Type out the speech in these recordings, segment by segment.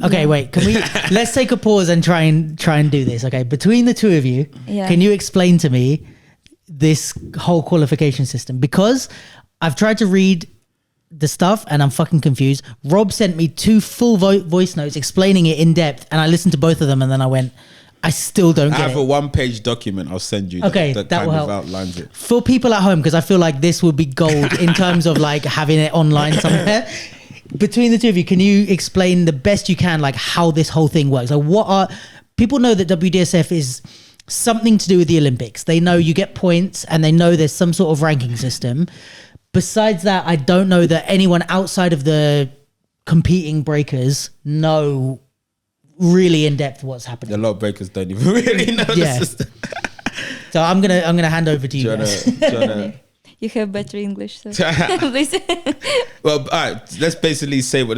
Okay, wait. Can we? Let's take a pause and try and do this. Okay, between the two of you, can you explain to me this whole qualification system? Because I've tried to read the stuff and I'm fucking confused. Rob sent me 2 full voice notes explaining it in depth, and I listened to both of them, and then I went, I still don't get it. I have a 1-page document I'll send you that kind of outlines it. For people at home, because I feel like this would be gold in terms of like having it online somewhere. Between the two of you, can you explain the best you can like how this whole thing works? Like people know that WDSF is something to do with the Olympics. They know you get points and they know there's some sort of ranking system. Besides that, I don't know that anyone outside of the competing breakers know really in depth what's happening. A lot of breakers don't even really know the system. So I'm gonna hand over to you guys. You have better English, so please. Well, all right. Let's basically say what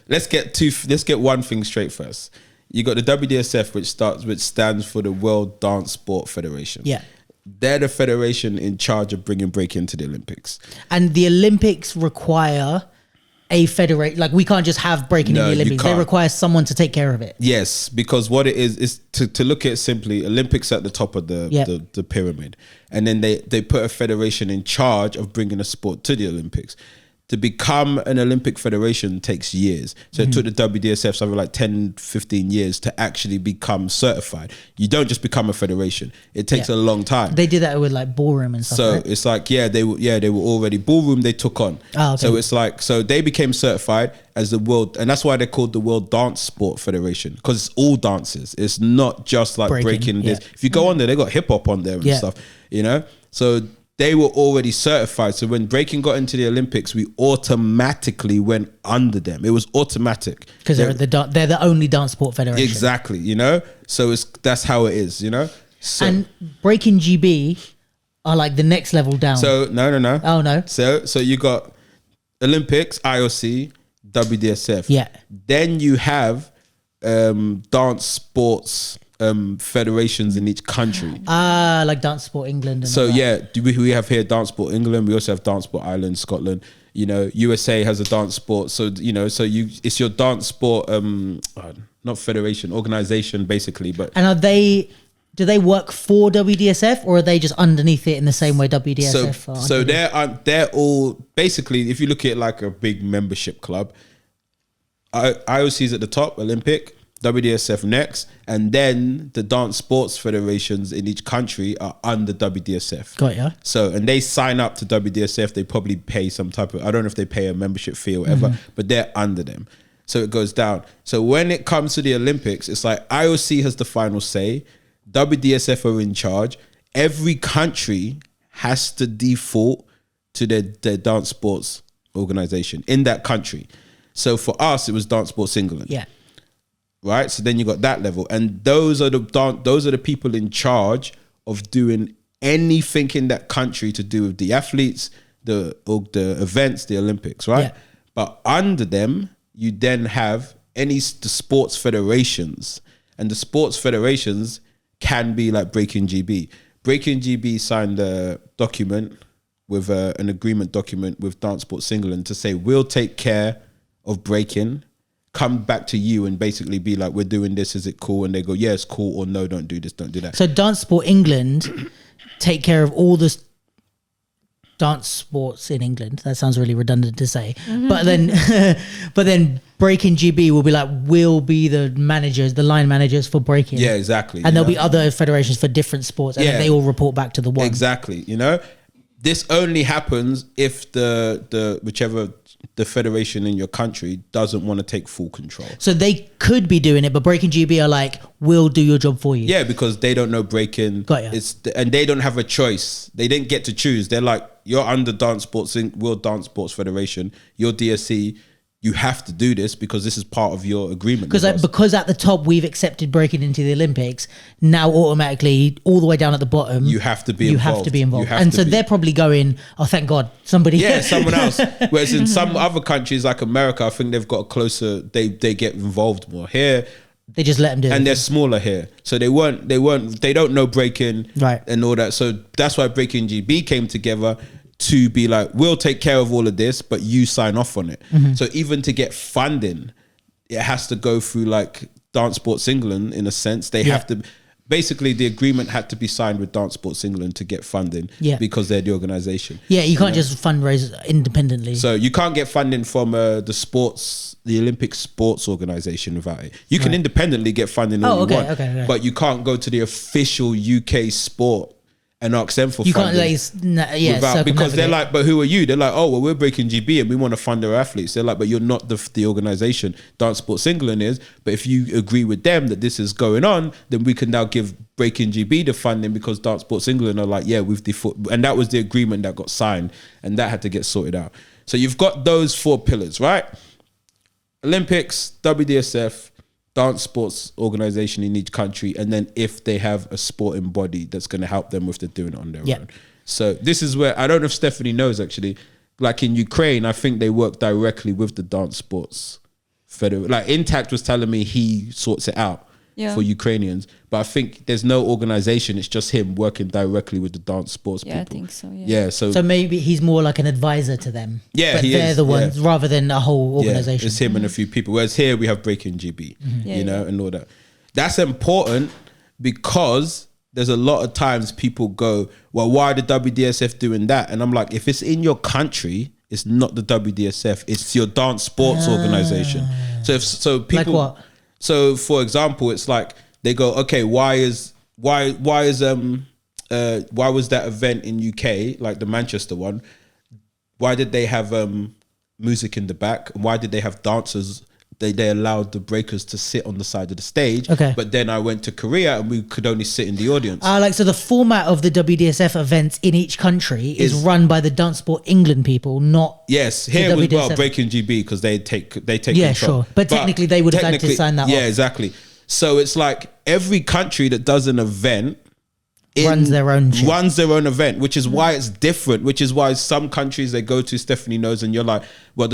let's get one thing straight first. You got the WDSF, which stands for the World Dance Sport Federation. Yeah. They're the federation in charge of bringing breaking to the Olympics. And the Olympics require a federation, like we can't just have breaking in the Olympics. They require someone to take care of it. Yes, because what it is to look at it simply, Olympics at the top of the pyramid, and then they put a federation in charge of bringing a sport to the Olympics. To become an Olympic federation takes years. So it took the WDSF something like 10, 15 years to actually become certified. You don't just become a federation. It takes a long time. They did that with like ballroom and stuff. So right? it's like, they were already ballroom they took on. Oh, okay. So it's like, so they became certified as the world, and that's why they're called the World Dance Sport Federation, because it's all dances. It's not just like breaking this. If you go on there, they got hip hop on there and stuff, you know? So they were already certified. So when breaking got into the Olympics, we automatically went under them. It was automatic. Because they're the only dance sport federation. Exactly, you know? So that's how it is, you know? So, and breaking GB are like the next level down. So, no. Oh, no. So you got Olympics, IOC, WDSF. Yeah. Then you have dance sports federations in each country. Like Dance Sport England. And so we have here Dance Sport England. We also have Dance Sport Ireland, Scotland. You know, USA has a dance sport. So it's your dance sport, not federation, organization basically. But and do they work for WDSF or are they just underneath it in the same way WDSF are? So they're all basically, if you look at it like a big membership club, IOC's at the top, Olympic, WDSF next, and then the dance sports federations in each country are under WDSF. Got ya. So, and they sign up to WDSF, they probably pay some type of, I don't know if they pay a membership fee or whatever, but they're under them. So it goes down. So when it comes to the Olympics, it's like IOC has the final say, WDSF are in charge. Every country has to default to their dance sports organization in that country. So for us, it was Dance Sports England. Yeah. Right, so then you got that level, and those are the people in charge of doing anything in that country to do with the athletes, the events, the Olympics, right? Yeah. But under them, you then have the sports federations, and the sports federations can be like Breaking GB. Breaking GB signed a document with an agreement document with Dance Sports England to say we'll take care of breaking. Come back to you and basically be like, we're doing this, is it cool? And they go, yeah, it's cool, or no, don't do this, don't do that. So Dance Sport England take care of all the dance sports in England. That sounds really redundant to say. But then Breaking GB will be like, we'll be the managers, the line managers for breaking. Yeah, exactly. And there'll be other federations for different sports, and then they all report back to the one. Exactly, you know? This only happens if whichever the federation in your country doesn't want to take full control. So they could be doing it, but Breaking GB are like, we'll do your job for you. Yeah, because they don't know breaking. Got ya. And they don't have a choice. They didn't get to choose. They're like, you're under Dance Sports World Dance Sports Federation. You're DSC. You have to do this because this is part of your agreement. Because at the top we've accepted breaking into the Olympics, now automatically all the way down at the bottom you have to be involved. And so they're probably going, oh thank God, somebody. Yeah, someone else. Whereas in some other countries like America, I think they've got a closer. They get involved more. Here they just let them do it. And they're smaller here, so they don't know breaking right and all that. So that's why Breaking GB came together to be like, we'll take care of all of this, but you sign off on it. So even to get funding, it has to go through like Dance Sports England in a sense. They have to. Basically, the agreement had to be signed with Dance Sports England to get funding because they're the organisation. Yeah, you can't just fundraise independently. So you can't get funding from the Olympic sports organisation without it. You can independently get funding all you want, but you can't go to the official UK sport and ask them for funding. Because they're like, but who are you? They're like, oh, well, we're Breaking GB and we want to fund our athletes. They're like, but you're not the organisation. Dance Sports England is. But if you agree with them that this is going on, then we can now give Breaking GB the funding because Dance Sports England are like, yeah, we've and that was the agreement that got signed and that had to get sorted out. So you've got those 4 pillars, right? Olympics, WDSF, dance sports organization in each country, and then if they have a sporting body that's going to help them if they're doing it on their own. So this is where, I don't know if Stephanie knows actually, like in Ukraine, I think they work directly with the dance sports federation. Like Intact was telling me he sorts it out for Ukrainians, but I think there's no organization, it's just him working directly with the dance sports people. I think so, so maybe he's more like an advisor to them. But they're the ones rather than a whole organization. It's him and a few people, whereas here we have Breaking GB, you know, and all that. That's important because there's a lot of times people go, well, why are the WDSF doing that? And I'm like, if it's in your country, it's not the WDSF, it's your dance sports organization. So people, like what? So for example, it's like they go, okay, why was that event in UK, like the Manchester one? Why did they have music in the back? And why did they have dancers? They allowed the breakers to sit on the side of the stage. Okay. But then I went to Korea and we could only sit in the audience. So the format of the WDSF events in each country is run by the Dance Sport England people, not here was Breaking GB because they take control. Sure. But technically they would have had to sign that off. Yeah, exactly. So it's like every country that does an event runs their own event, which is why it's different, which is why some countries they go to, Stephanie knows, and you're like, well,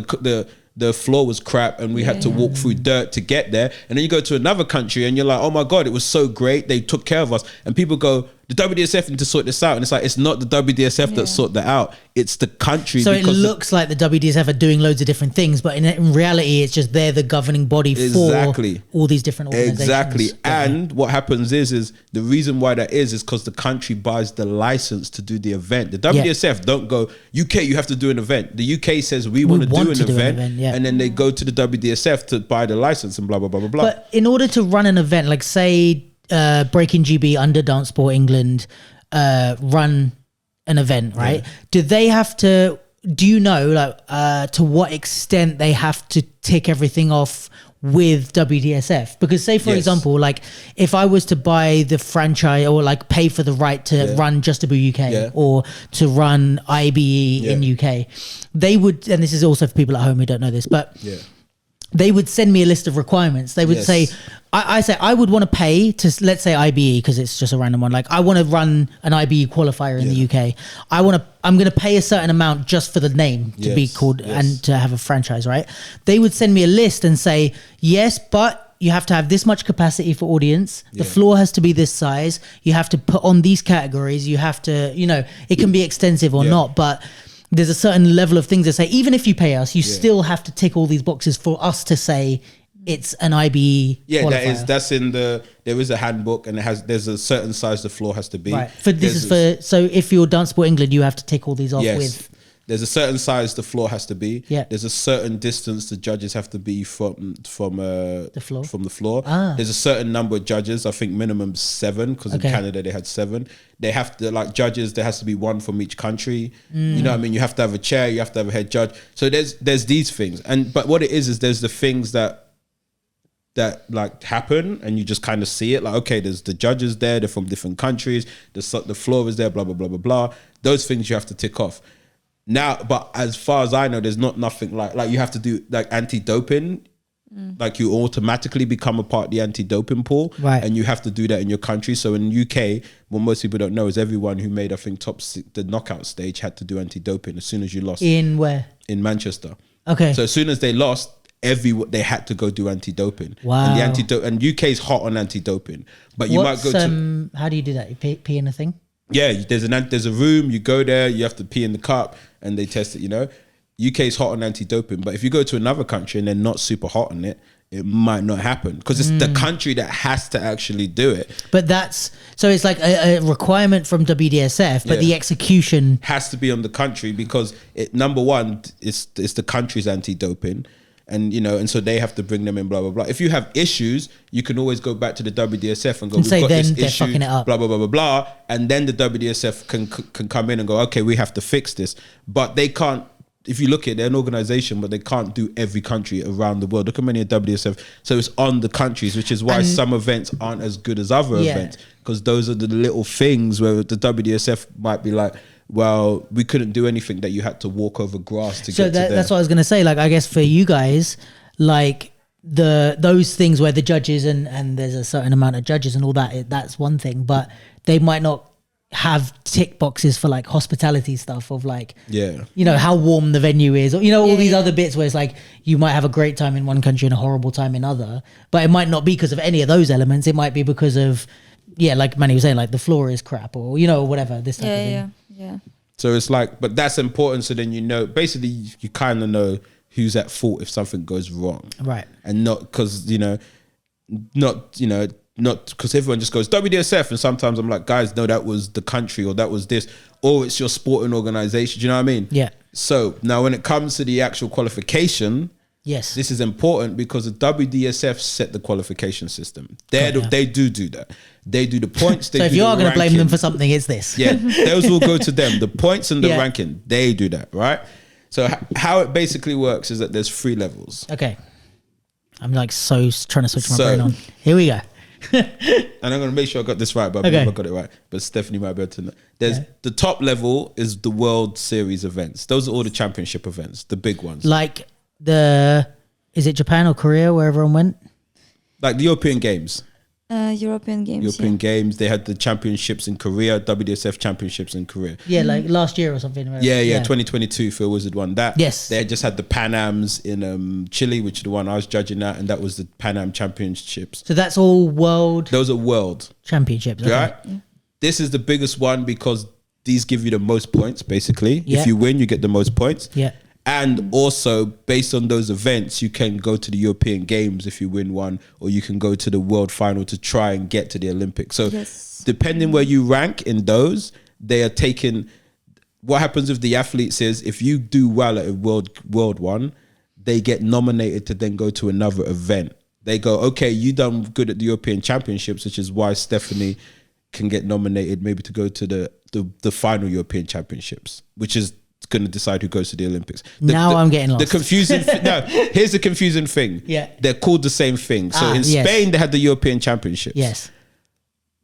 the floor was crap and we had to walk through dirt to get there. And then you go to another country and you're like, oh my God, it was so great. They took care of us. And people go, the WDSF need to sort this out. And it's like, it's not the WDSF that sort that out. It's the country. So it looks like the WDSF are doing loads of different things, but in reality, it's just they're the governing body for all these different organizations. Exactly. And what happens is the reason why that is because the country buys the license to do the event. The WDSF don't go, UK, you have to do an event. The UK says we want to do an event. And then they go to the WDSF to buy the license and blah, blah, blah, blah, blah. But in order to run an event, like say Breaking GB under Dance Sport England run an event, right? Do they have to, do you know like to what extent they have to tick everything off with WDSF? Because say for example, like if I was to buy the franchise or like pay for the right to run Just Debut UK or to run IBE in UK, they would, and this is also for people at home who don't know this, but they would send me a list of requirements. They would say, I say I would want to pay to, let's say IBE, because it's just a random one. Like I want to run an IBE qualifier in the UK. I'm going to pay a certain amount just for the name to be called and to have a franchise, right? They would send me a list and say, yes, but you have to have this much capacity for audience. The floor has to be this size. You have to put on these categories. You have to, you know, it can be extensive or not, but there's a certain level of things that say, even if you pay us, you still have to tick all these boxes for us to say it's an IBE qualifier. That's in there is a handbook and there's a certain size the floor has to be. Right. So if you're Dance Sport England, you have to tick all these off with. There's a certain size the floor has to be. Yeah. There's a certain distance the judges have to be from the floor. From the floor. There's a certain number of judges. I think minimum 7 because in Canada they had 7. They have to like judges. There has to be 1 from each country. You know what I mean? You have to have a chair. You have to have a head judge. So there's these things. But what it is there's the things that like happen and you just kind of see it like, okay, there's the judges there. They're from different countries. The floor is there. Blah blah blah blah blah. Those things you have to tick off. Now, but as far as I know, there's nothing like you have to do like anti-doping. Like you automatically become a part of the anti-doping pool, right? And you have to do that in your country. So in UK, what most people don't know is everyone who made I think the knockout stage had to do anti-doping as soon as you lost. In where? In Manchester. Okay. So as soon as they lost, they had to go do anti-doping. Wow. And UK is hot on anti-doping, but you might go to. How do you do that? You pee in a thing? Yeah, there's a room. You go there. You have to pee in the cup, and they test it. You know, UK is hot on anti-doping, but if you go to another country and they're not super hot on it, it might not happen because it's the country that has to actually do it. But so it's like a requirement from WDSF, but the execution has to be on the country because number one, it's the country's anti-doping. And and so they have to bring them in, blah blah blah. If you have issues, you can always go back to the WDSF and go, and we've say got then this they're issue, fucking it up. blah blah blah blah blah, and then the WDSF can come in and go, okay, we have to fix this. But they can't. If you look at it, they're an organization, but they can't do every country around the world. Look at many at WDSF. So it's on the countries, which is why some events aren't as good as other events, because those are the little things where the WDSF might be like, well, we couldn't do anything that you had to walk over grass to get to there. That's what I was going to say. Like, I guess for you guys, like those things where the judges and there's a certain amount of judges and all that, that's one thing, but they might not have tick boxes for like hospitality stuff of like, how warm the venue is, or, all these other bits where it's like, you might have a great time in one country and a horrible time in other, but it might not be because of any of those elements. It might be because of, like Manny was saying, like the floor is crap or, whatever, this type of thing. Yeah. So it's like, but that's important. So then basically you kind of know who's at fault if something goes wrong. Right. And not because, not because everyone just goes WDSF. And sometimes I'm like, guys, no, that was the country or that was this, or it's your sporting organization. Do you know what I mean? Yeah. So now when it comes to the actual qualification, yes, this is important because the WDSF set the qualification system. They do that. They do the points. They so if you are going to blame them for something, it's this. Yeah, those will go to them. The points and the ranking, they do that, right? So how it basically works is that there's 3 levels. Okay. I'm like trying to switch my brain on. Here we go. And I'm going to make sure I got this right, but I believe I got it right. But Stephanie might be able to know. There's the top level is the World Series events. Those are all the championship events, the big ones. Like is it Japan or Korea where everyone went? Like the European Games. European Games. European Games. They had the championships in Korea, WDSF championships in Korea. Yeah, like last year or something. Right? Yeah. 2022 Phil Wizard won that. Yes. They had just had the Pan Ams in Chile, which is the one I was judging at, and that was the Pan Am championships. So that's all world. Those are world championships. Okay. Right? Yeah. This is the biggest one because these give you the most points, basically. Yeah. If you win, you get the most points. Yeah. And also, based on those events, you can go to the European Games if you win one, or you can go to the World Final to try and get to the Olympics. So depending where you rank in those, they are taking... What happens with the athletes is if you do well at a world one, they get nominated to then go to another event. They go, okay, you done good at the European Championships, which is why Stephanie can get nominated maybe to go to the final European Championships, which is going to decide who goes to the Olympics. I'm getting lost. The confusing here's the confusing thing. Yeah. They're called the same thing. So in Spain, they had the European Championships. Yes.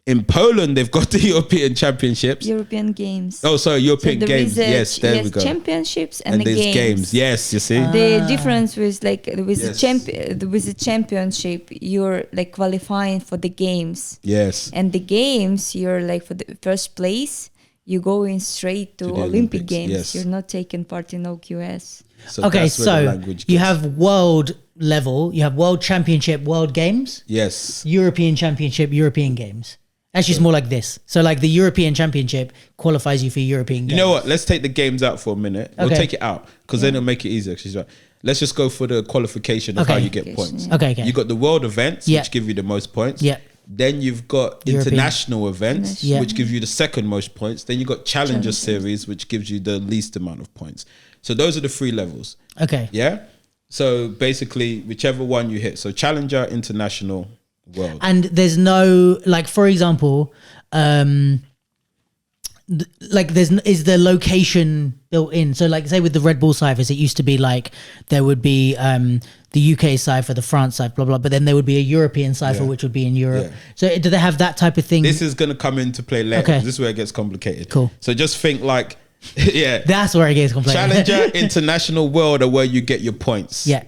In Poland, they've got the European Championships. European Games. Oh, sorry, European Games. There we go. Championships and the there's games. Yes, you see. The difference was like with the championship, you're like qualifying for the games. Yes. And the games, you're like for the first place. You go in straight to Olympic Games. Yes. You're not taking part in OQS. So you have world level, you have world championship, world games. Yes. European championship, European games. Actually, it's more like this. So like the European championship qualifies you for European games. You know what? Let's take the games out for a minute. We'll take it out because then it'll make it easier. She's right. Let's just go for the qualification of how you get points. Yeah. Okay. You got the world events, which give you the most points. Yeah. Then you've got international events, which give you the second most points. Then you got Challenger Series, which gives you the least amount of points. So those are the 3 levels. Okay. Yeah. So basically, whichever one you hit. So Challenger, International, World. And there's no, like, for example, is the location built in? So like say with the Red Bull ciphers, it used to be like there would be the UK cipher, the France cipher, blah blah, but then there would be a European cipher which would be in Europe. So do they have that type of thing? This is going to come into play later. Okay. This is where it gets complicated. Cool. So just think like that's where it gets complicated. Challenger, International, World are where you get your points. Yeah.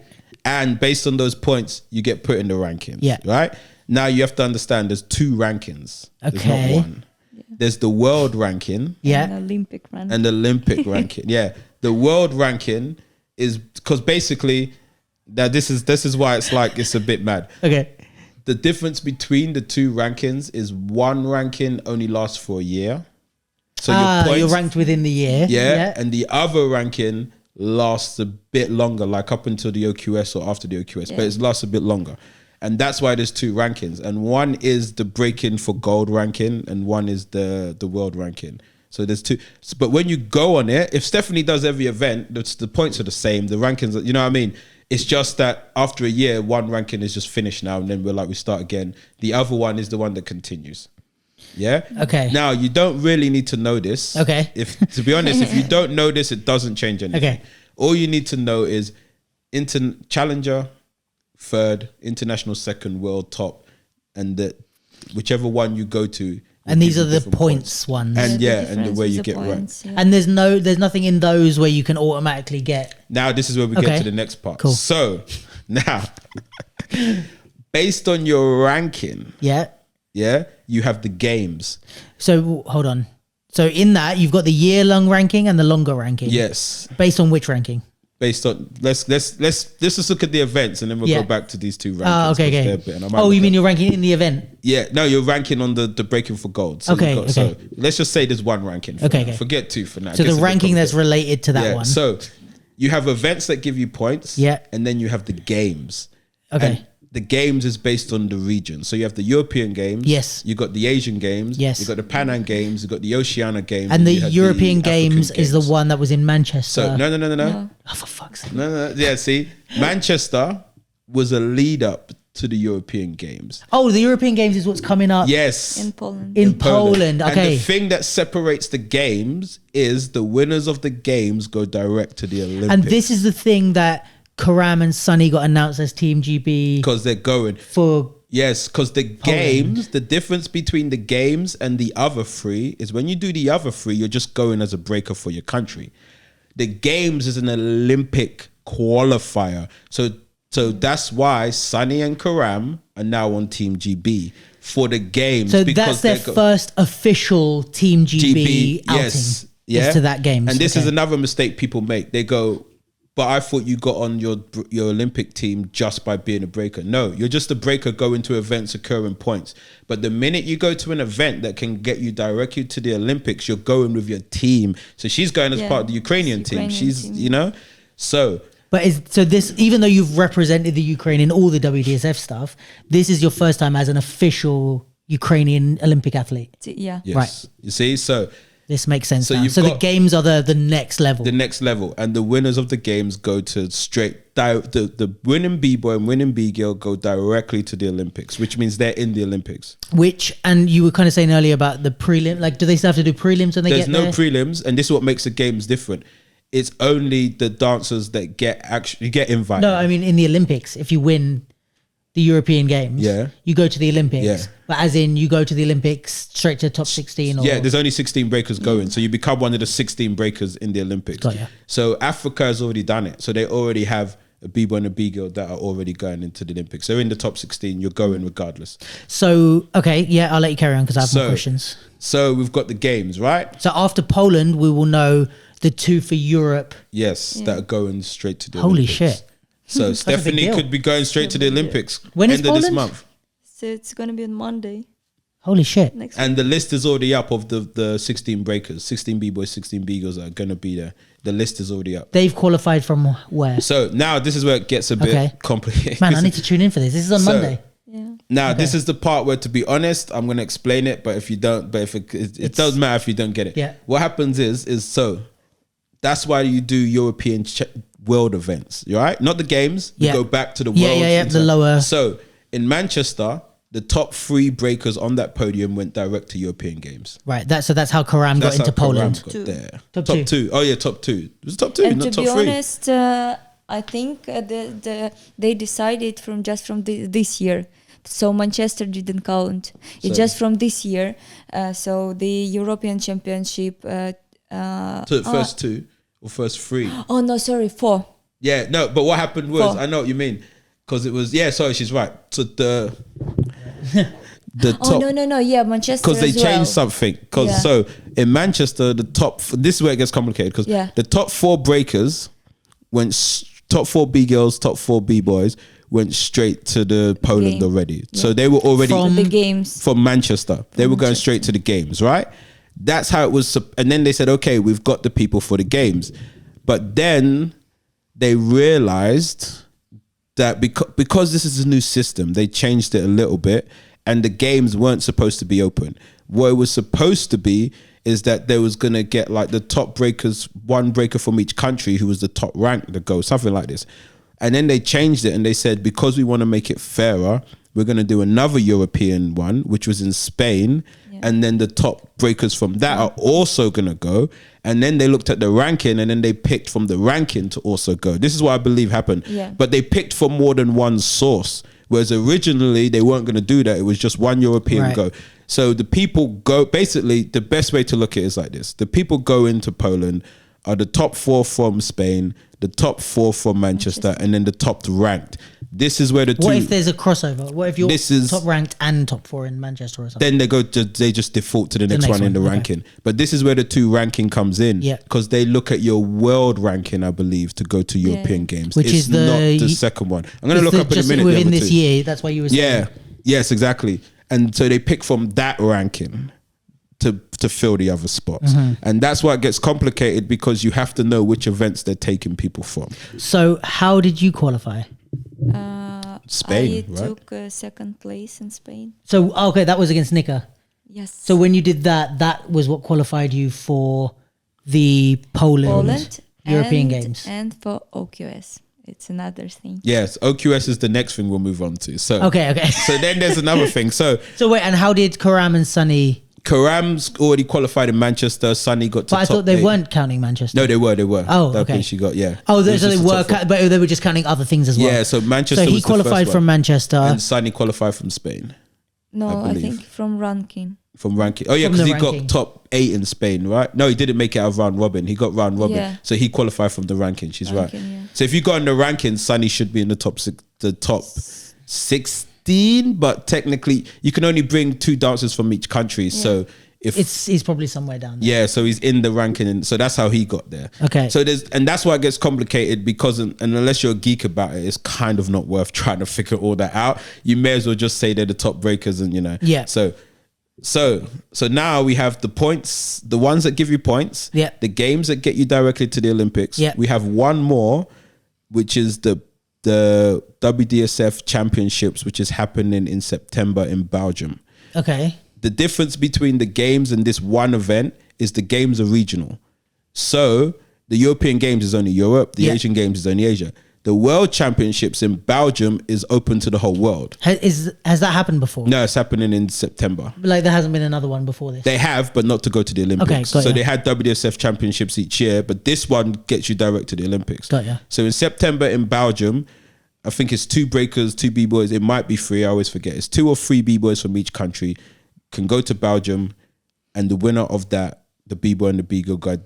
And based on those points, you get put in the rankings. Yeah. Right? Now you have to understand there's 2 rankings. There's Okay. not one. There's the world ranking. And Olympic ranking. And the Olympic ranking. Yeah. The world ranking is because basically that this is why it's a bit mad. Okay. The difference between the 2 rankings is one ranking only lasts for a year. So your points, you're ranked within the year. Yeah. And the other ranking lasts a bit longer, like up until the OQS or after the OQS, but it lasts a bit longer. And that's why there's two rankings. And one is the breaking for gold ranking and one is the world ranking. So there's two. But when you go on it, if Stephanie does every event, the points are the same. The rankings, you know what I mean? It's just that after a year, one ranking is just finished now. And then we start again. The other one is the one that continues. Yeah. Okay. Now you don't really need to know this. Okay. To be honest, if you don't know this, it doesn't change anything. Okay. All you need to know is challenger, third, international second, world top, and whichever one you go to. And these are the points ones. And and the way you get points, right. yeah. And there's nothing in those where you can automatically get. Now this is where we get to the next part. Cool. So now, based on your ranking, you have the games. So hold on. So in that you've got the year-long ranking and the longer ranking. Yes. Based on which ranking? Based on let's just look at the events and then we'll go back to these two rankings. Okay. Oh, you mean you're ranking in the event? Yeah, no, you're ranking on the breaking for gold. So So let's just say there's one ranking. Forget two for now. So the ranking that's related to that one. So you have events that give you points. Yeah. And then you have the games. Okay. And the games is based on the region. So you have the European games. Yes. You got the Asian games. Yes. You got the Pan Am games. You got the Oceania games. And the European games is the one that was in Manchester. So no. Oh, for fuck's sake. No. Yeah, see, Manchester was a lead up to the European games. Oh, the European games is what's coming up. Yes. In Poland. In Poland. Okay. And the thing that separates the games is the winners of the games go direct to the Olympics. And this is the thing that Karam and Sonny got announced as Team GB because they're going for. Yes, because the games, the difference between the games and the other three is when you do the other three, you're just going as a breaker for your country. The games is an Olympic qualifier. So that's why Sonny and Karam are now on Team GB for the games. So that's their first official Team GB outing. Yes. Is to that games. And this is another mistake people make. They go, but I thought you got on your Olympic team just by being a breaker. No, you're just a breaker going to events occurring points. But the minute you go to an event that can get you directly to the Olympics, you're going with your team. So she's going as part of the Ukrainian team. She's, you know, so. But this, even though you've represented the Ukraine in all the WDSF stuff, this is your first time as an official Ukrainian Olympic athlete. Yeah. Yes. Right. You see, so. This makes sense. So, the games are the next level. The next level. And the winners of the games go to the winning B-boy and winning B-girl go directly to the Olympics, which means they're in the Olympics. And you were kind of saying earlier about the prelim, like do they still have to do prelims when they get there? There's no prelims, and this is what makes the games different. It's only the dancers that get invited. No, I mean in the Olympics, if you win the European games, you go to the Olympics. Yeah. But as in you go to the Olympics straight to top 16 or there's only 16 breakers going. So you become one of the 16 breakers in the Olympics. Got ya. So Africa has already done it. So they already have a B-boy and a B-girl that are already going into the Olympics. So in the top 16, you're going regardless. So, okay, I'll let you carry on because I have more questions. So we've got the games, right? So after Poland, we will know the two for Europe. Yes, that are going straight to the Holy Olympics. Shit. So Stephanie could be going straight to the Olympics. When is end of Poland? this month. So it's going to be on Monday. Holy shit. And the list is already up of the 16 breakers. 16 B-boys, 16 B-girls are going to be there. The list is already up. They've qualified from where? So now this is where it gets a bit complicated. Man, I need to tune in for this. This is on Monday. Yeah. Now this is the part where, to be honest, I'm going to explain it. But if you don't, it doesn't matter if you don't get it. Yeah. What happens is that's why you do European world events, right? Not the games. You go back to the world. Yeah, the lower. So in Manchester, the top 3 breakers on that podium went direct to European games. Right. So that's how Karam got into Poland. Got there. Top two. Oh yeah, top 2. It was top 2, And not to top 3. be honest, I think they decided from this year. So Manchester didn't count. It's just from this year. So the European Championship. So the first 2 or first 3. Oh no, sorry, 4. Yeah, no, but what happened was 4. I know what you mean, because it was sorry, she's right. So the top. No, yeah, Manchester. Because they changed something. Because so in Manchester, the top. This is where it gets complicated. Because the top 4 breakers went top 4 B girls, top 4 B boys went straight to the Poland already. Yeah. So they were already from the games from Manchester. They were going straight to the games, right? That's how it was. And then they said, okay, we've got the people for the games. But then they realized that because this is a new system, they changed it a little bit, and the games weren't supposed to be open. What it was supposed to be is that they was going to get like the top breakers, one breaker from each country who was the top rank to go, something like this. And then they changed it and they said, because we want to make it fairer, we're going to do another European one, which was in Spain. Yeah. And then the top breakers from that are also going to go. And then they looked at the ranking and then they picked from the ranking to also go. This is what I believe happened. Yeah. But they picked from more than one source. Whereas originally they weren't going to do that. It was just one European go. So the people go, basically the best way to look at it is like this. The people go into Poland are the top 4 from Spain, the top 4 from Manchester, and then the top ranked. This is where the two... What if there's a crossover? What if you're top ranked and top 4 in Manchester or something? Then they just default to the next one in the ranking. But this is where the 2 ranking comes in. Because they look at your world ranking, I believe, to go to European games. Which is not the second one. I'm going to look up in a minute. Within this year, that's why you were saying. Yeah. Yes, exactly. And so they pick from that ranking to fill the other spots. And that's why it gets complicated, because you have to know which events they're taking people from. So how did you qualify? I Spain, right? took second place in Spain. So, okay, that was against Nika. Yes. So when you did that, that was what qualified you for the Poland European Games. And for OQS. It's another thing. Yes, OQS is the next thing we'll move on to. So okay. So then there's another thing. So wait, and how did Karam and Sunny? Karam's already qualified in Manchester. Sunny got to but I thought they weren't counting Manchester. No, they were. Oh, okay. She got Oh, so they were, but they were just counting other things as well. Yeah, so Manchester. So he qualified from Manchester, and Sunny qualified from Spain. No, I think from ranking. From ranking. Oh yeah, because he got top 8 in Spain, right? No, he didn't make it out of round robin. He got round robin, so he qualified from the ranking. She's right. Yeah. So if you got in the ranking, Sunny should be in the top 16. But technically, you can only bring 2 dancers from each country. Yeah. So if he's probably somewhere down there. Yeah, so he's in the ranking, and so that's how he got there. Okay. So that's why it gets complicated, because and unless you're a geek about it, it's kind of not worth trying to figure all that out. You may as well just say they're the top breakers, and Yeah. So now we have the points, the ones that give you points. Yeah. The games that get you directly to the Olympics. Yeah. We have one more, which is the WDSF Championships, which is happening in September in Belgium. Okay. The difference between the games and this one event is the games are regional. So the European Games is only Europe. The Asian Games is only Asia. The World Championships in Belgium is open to the whole world. Has that happened before? No, it's happening in September. Like there hasn't been another one before this? They have, but not to go to the Olympics. Okay, so they had WDSF Championships each year, but this one gets you direct to the Olympics. Got ya. So in September in Belgium, I think it's 2 breakers, 2 B-boys. It might be 3, I always forget. It's 2 or 3 B-boys from each country can go to Belgium, and the winner of that, the B-boy and the B-girl, go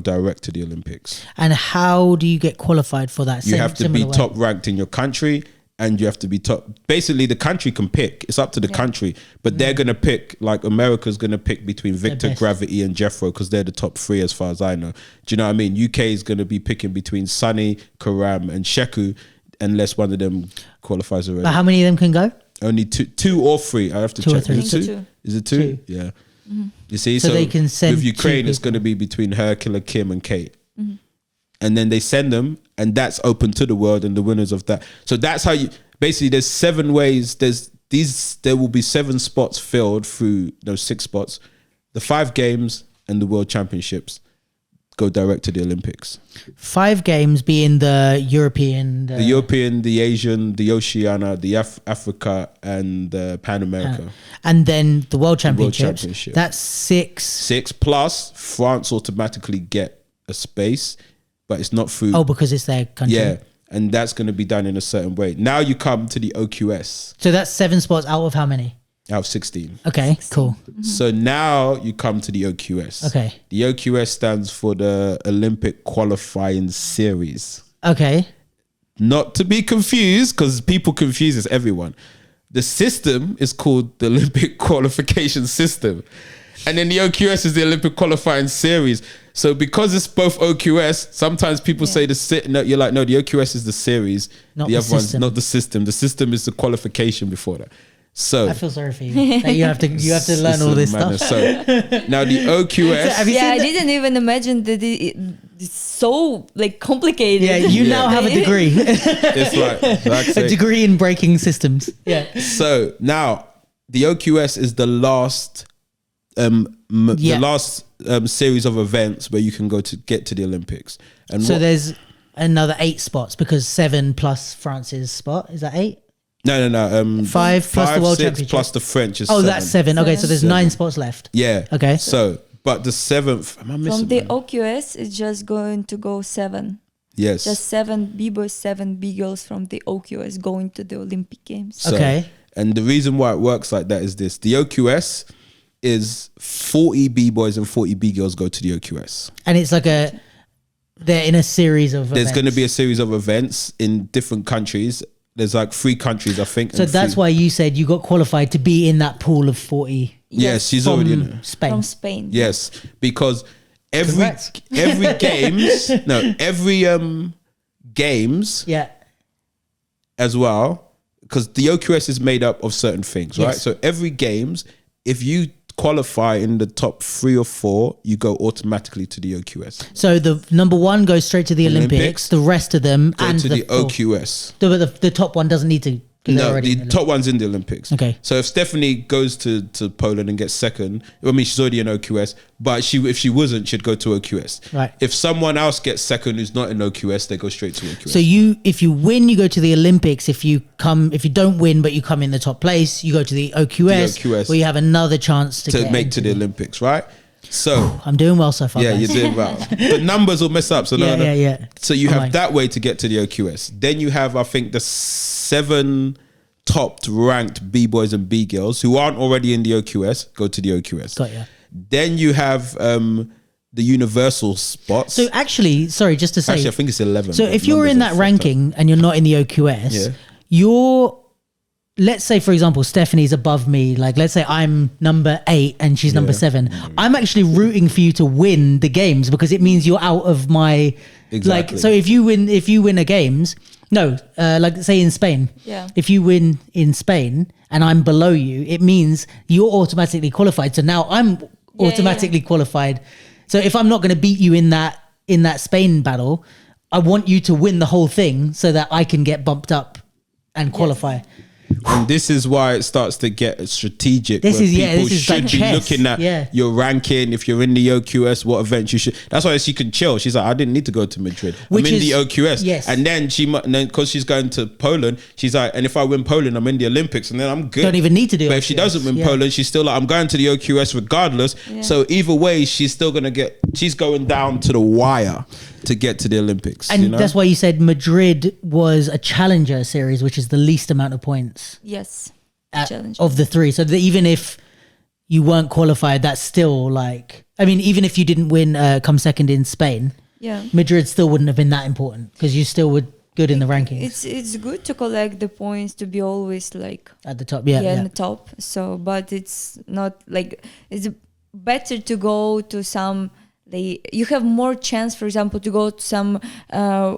direct to the Olympics. And how do you get qualified for that? You have to be top ranked in your country, and you have to be top. Basically, the country can pick. It's up to the country, but they're going to pick, like America's going to pick between Victor, Gravity, and Jeffro, because they're the top 3 as far as I know. Do you know what I mean? UK is going to be picking between Sunny, Karam, and Sheku, unless one of them qualifies already. But how many of them can go? Only 2 or 3. I have to 2 check. Or 3. Is it 2? Is it 2? Yeah. Mm-hmm. You see, so they can send with Ukraine, it's going to be between Hercula, Kim, and Kate, and then they send them, and that's open to the world and the winners of that. So that's how you basically. There's 7 ways. There will be 7 spots filled through those 6 spots. The 5 games and the World Championships go direct to the Olympics. 5 games being the European, the Asian, the Oceania, the Africa, and the Pan America. And then the World Championships. That's 6. 6 plus France automatically get a space, but it's not through. Oh, because it's their country. Yeah. And that's going to be done in a certain way. Now you come to the OQS. So that's 7 spots out of how many? Out of 16. Okay, 16. Cool. Mm-hmm. So now you come to the OQS. Okay. The OQS stands for the Olympic Qualifying Series. Okay. Not to be confused, because people confuse this, everyone. The system is called the Olympic Qualification System. And then the OQS is the Olympic Qualifying Series. So because it's both OQS, sometimes people say you're like, no, the OQS is the series. Not the other system. one's not the system. The system is the qualification before that. So I feel sorry for you. That you have to learn all this stuff. So now the OQS. I didn't even imagine that it's so like complicated. Yeah, you now have a degree. It's like A degree in breaking systems. Yeah. So now the OQS is the last the last series of events where you can go to get to the Olympics. And so there's another 8 spots because 7 plus France's spot. Is that 8? No. 5 plus the World 6 Championship. plus the French is 7. 7. That's 7. Okay, so there's 7. 9 spots left. Yeah. Okay. So, but the 7th, am I missing From the one? OQS, it's just going to go 7. Yes. Just 7 B-boys, 7 B-girls from the OQS going to the Olympic Games. So, Okay. And the reason why it works like that is this. The OQS is 40 B-boys and 40 B-girls go to the OQS. And it's like they're in a series of There's events. going to be a series of events in different countries. There's like 3 countries, I think. So that's why you said you got qualified to be in that pool of 40 Yes, she's already in from it. Spain. From Spain. Yes, because every Congrats. games Yeah. as well, because the OQS is made up of certain things, right? Yes. So every games, if you qualify in the top 3 or 4, you go automatically to the OQS. So the number 1 goes straight to the Olympics. The rest of them Go and to the four. OQS. The top one doesn't need to. 'Cause they're No, already the in top one's in the Olympics. Okay. So if Stephanie goes to Poland and gets second, I mean, she's already in OQS, but if she wasn't, she'd go to OQS. Right. If someone else gets second who's not in OQS, they go straight to OQS. So if you win, you go to the Olympics. If you don't win, but you come in the top place, you go to the OQS, The OQS. where you have another chance to get make to the Olympics, right? So I'm doing well so far. yeah, guys. you're doing well. The numbers will mess up. So no. Yeah. So you I'm have like- that way to get to the OQS. Then you have, I think, the 7 top ranked B-boys and B-girls who aren't already in the OQS go to the OQS. Got ya. Then you have the universal spots. So actually, sorry, just to say, Actually, I think it's 11. so but if you're numbers in are that fucked up. ranking and you're not in the OQS, Yeah. let's say, for example, Stephanie's above me. Like, let's say I'm number 8 and she's number 7. I'm actually rooting for you to win the games because it means you're out of my Exactly. like. So if you win a games, like say in Spain, Yeah. if you win in Spain and I'm below you, it means you're automatically qualified. So now I'm automatically qualified. So if I'm not going to beat you in that Spain battle, I want you to win the whole thing so that I can get bumped up and qualify. And this is why it starts to get strategic. This where is- people this is should like be chess. looking at Yeah. your ranking. If you're in the OQS, what events you should. That's why she can chill. She's like, I didn't need to go to Madrid. Which I'm in is- the OQS. yes. And then because she's going to Poland, she's like, and if I win Poland, I'm in the Olympics, and then I'm good. Don't even need to do But if she OQS, doesn't win yeah. Poland, she's still like, I'm going to the OQS regardless. Yeah. So either way, she's still gonna she's going down to the wire to get to the Olympics. And you know? that's why you said Madrid was a challenger series, which is the least amount of points Yes. at- Challenge. of the 3. So that even if you weren't qualified, that's still like, I mean, even if you didn't win, come second in Spain, Yeah. Madrid still wouldn't have been that important because you still were good in the rankings It's good to collect the points to be always like at the top. Yeah. in the top. So, but it's not like it's better to go to some. You have more chance, for example, to go to some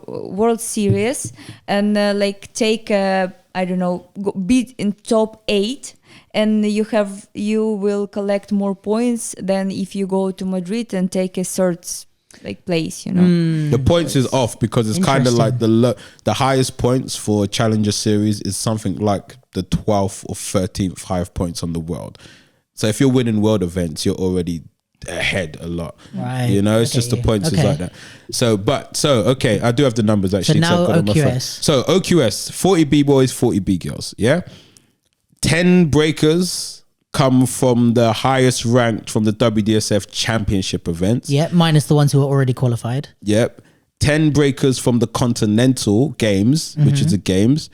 World Series and like take I don't know, beat in top 8, and you will collect more points than if you go to Madrid and take a third like place. You know, The points is off because it's kind of Interesting. like the highest points for a Challenger Series is something like the 12th or 13th highest points on the world. So if you're winning world events, you're already ahead a lot. Right. You know, it's Okay, just the yeah. points is Okay. like that. So okay, I do have the numbers actually. now I've got it on my phone. OQS. So OQS, 40 B-boys, 40 B-girls. Yeah. 10 breakers come from the highest ranked from the WDSF championship events. Yeah, minus the ones who are already qualified. Yep. 10 breakers from the Continental Games, which is the games.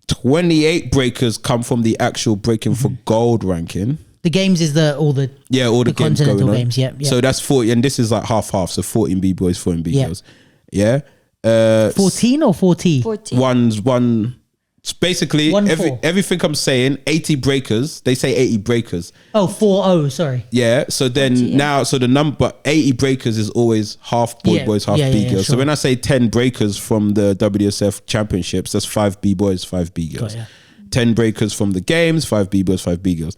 28 breakers come from the actual breaking for gold ranking. The games is all the Yeah, all the games continental going on. games. Yeah. So that's 40, and this is like half. So 14 B-boys, 14 B-girls. Yeah. 14 or 40? 14. One. It's basically 1-4. everything I'm saying, 80 breakers. They say 80 breakers. Oh, 4-0, sorry. Yeah. So then 40, yeah. now, so the number 80 breakers is always half boys, half B-girls. So sure. when I say 10 breakers from the WSF championships, that's 5 B-boys, 5 B-girls. Got ya. 10 breakers from the games, 5 B-boys, 5 B-girls.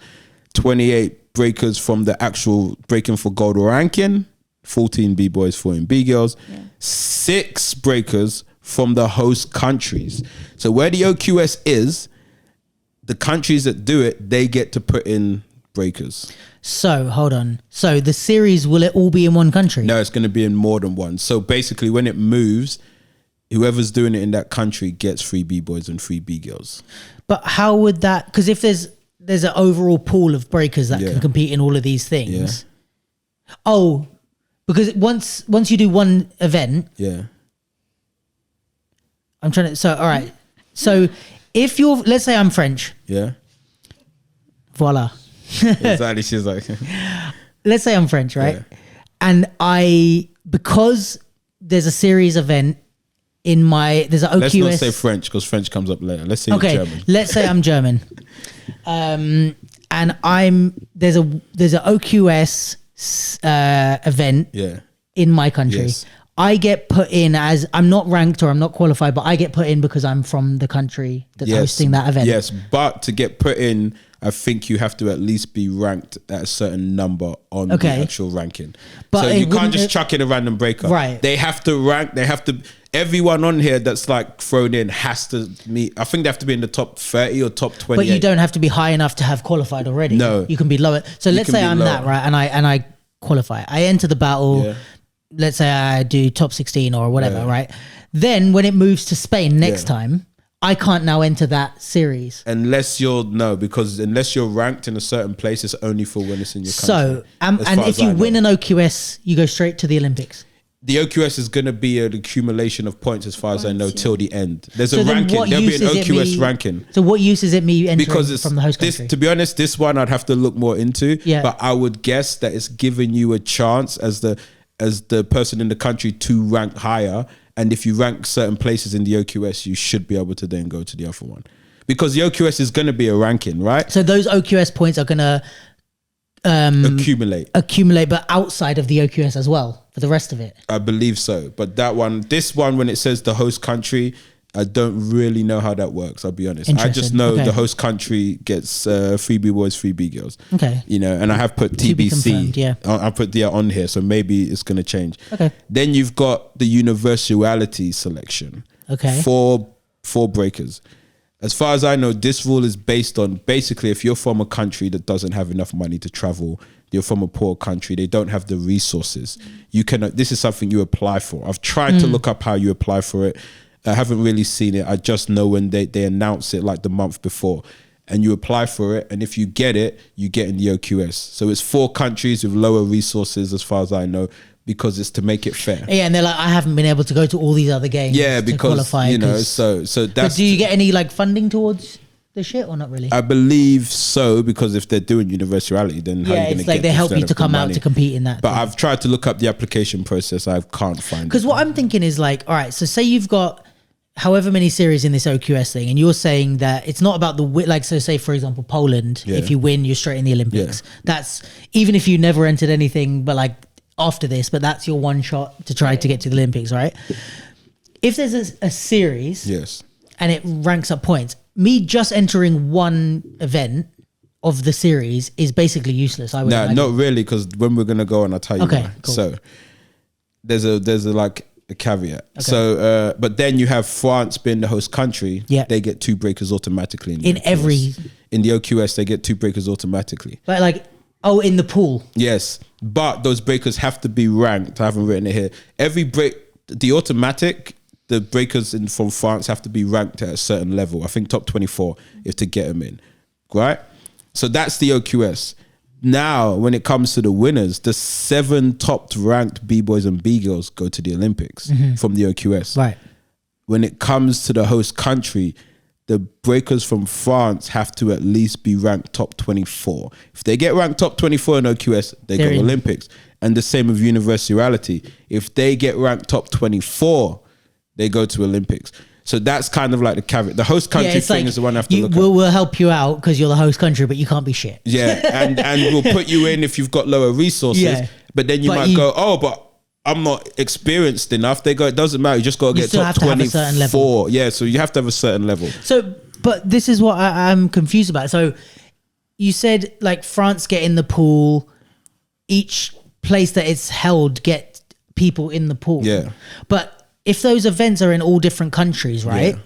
28 breakers from the actual breaking for gold ranking, 14 B-boys, 14 B-girls, Yeah. 6 breakers from the host countries. So where the OQS is, the countries that do it, they get to put in breakers. So hold on. So the series, will it all be in one country? No, it's going to be in more than one. So basically, when it moves, whoever's doing it in that country gets 3 B-boys and 3 B-girls. But how would that? Because if there's an overall pool of breakers that Yeah. can compete in all of these things. Yeah. Oh, because once you do one event, Yeah. I'm trying to. So all right. So if you're, let's say I'm French, Yeah. voila. Exactly. She's like, Let's say I'm French, right? Yeah. And because there's a series event in there's an OQS. let's not say French because French comes up later. Let's say Okay, German. let's say I'm German, and there's an OQS event Yeah. in my country. Yes. I get put in as, I'm not ranked or I'm not qualified, but I get put in because I'm from the country that's hosting that event. Yes, but to get put in, I think you have to at least be ranked at a certain number on the actual ranking. But so it you can't wouldn't- just chuck in a random breaker. Right. They have to rank. They have to. Everyone on here that's like thrown in has to meet. I think they have to be in the top 30 or top 20. But you don't have to be high enough to have qualified already. No. You can be lower. So let's can say be I'm that, lower. right? And I qualify. I enter the battle. Yeah. Let's say I do top 16 or whatever, Yeah. right? Then when it moves to Spain next Yeah. time, I can't now enter that series. Unless you're because unless you're ranked in a certain place, it's only for when it's in your country. So, as and far if as I you win know. an OQS, you go straight to the Olympics. The OQS is going to be an accumulation of points, as far as I know, Points, yeah. till the end. There's So a then ranking. what There'll be use an is it OQS me- ranking. So what use is it me entering Because it's from the host this, country? to be honest, this one I'd have to look more into. Yeah. But I would guess that it's giving you a chance as the person in the country to rank higher. And if you rank certain places in the OQS, you should be able to then go to the other one. Because the OQS is going to be a ranking, right? So those OQS points are going to Accumulate. but outside of the OQS as well for the rest of it. I believe so. But this one, when it says the host country, I don't really know how that works. I'll be honest. I just Interesting. know Okay. the host country gets 3 B boys, 3 B girls. Okay. You know, and I have put To be TBC. confirmed, yeah. I put the on here, so maybe it's going to change. Okay. Then you've got the universality selection. Okay. Four breakers. As far as I know, this rule is based on basically if you're from a country that doesn't have enough money to travel, you're from a poor country, they don't have the resources. You can. This is something you apply for. I've tried to look up how you apply for it. I haven't really seen it. I just know when they announce it like the month before, and you apply for it. And if you get it, you get in the OQS. So it's 4 countries with lower resources, as far as I know, because it's to make it fair. Yeah, and they're like, I haven't been able to go to all these other games. Yeah, to because qualify you know, 'cause- so But that's. do you get any like funding towards the shit or not really? I believe so, because if they're doing universality, then how are you Yeah, going it's to like get they if help they you don't to have the come out money? to compete in that. But I've tried to look up the application process. I can't find it. Because what I'm thinking is like, all right, so say you've got however many series in this OQS thing, and you're saying that it's not about the like, so say for example Poland, Yeah. if you win, you're straight in the Olympics. Yeah. That's even if you never entered anything, but like after this, but that's your one shot to try to get to the Olympics, right? If there's a series Yes. and it ranks up points, me just entering one event of the series is basically useless. I would No, imagine. not really, because when we're gonna go on, I'll tell you Okay, why. cool. So there's a like a caveat. So but then you have France being the host country. Yeah. They get 2 breakers automatically In the every- OQS. In the OQS, they get 2 breakers automatically. But like, oh, in the pool. Yes, but those breakers have to be ranked. I haven't written it here. Every break, the automatic, the breakers from France have to be ranked at a certain level. I think top 24 if to get them in, right? So that's the OQS. Now, when it comes to the winners, the 7 top ranked B-boys and B-girls go to the Olympics from the OQS. Right. When it comes to the host country, the breakers from France have to at least be ranked top 24. If they get ranked top 24 in OQS, they They're go in. Olympics. And the same with universality. If they get ranked top 24, they go to Olympics. So that's kind of like the caveat. The host country thing is the one I have to look at. We'll help you out because you're the host country, but you can't be shit. Yeah, and we'll put you in if you've got lower resources. Yeah. But then you But might you- go, oh, but I'm not experienced enough. They go, it doesn't matter. You just got to You get still top have to have a certain level. 24. Yeah, so you have to have a certain level. So, but this is what I'm confused about. So, you said like France get in the pool, each place that it's held get people in the pool. Yeah. But if those events are in all different countries, right? Yeah.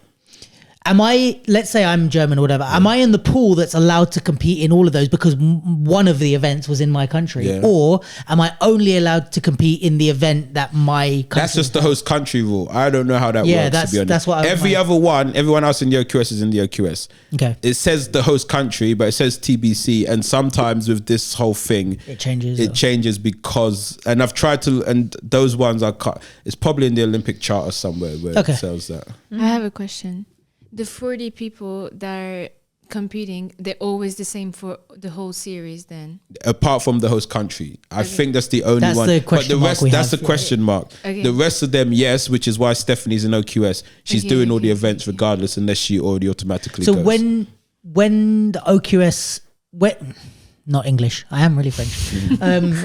Am I, let's say I'm German or whatever, am I in the pool that's allowed to compete in all of those because one of the events was in my country? Yeah. Or am I only allowed to compete in the event that my country... That's just the host country rule. I don't know how that works, to be honest. That's what everyone else in the OQS is in the OQS. Okay. It says the host country, but it says TBC. And sometimes with this whole thing, It changes. It changes because, and I've tried to, and those ones are cut. It's probably in the Olympic charter somewhere where it says that. I have a question. The 40 people that are competing, they're always the same for the whole series then? Apart from the host country. I think that's the only That's one. the question mark we that's have. the question mark. Okay. The rest of them, yes, which is why Stephanie's in OQS. She's doing all the events regardless, unless she already automatically So goes. when the OQS... Not English. I am really French.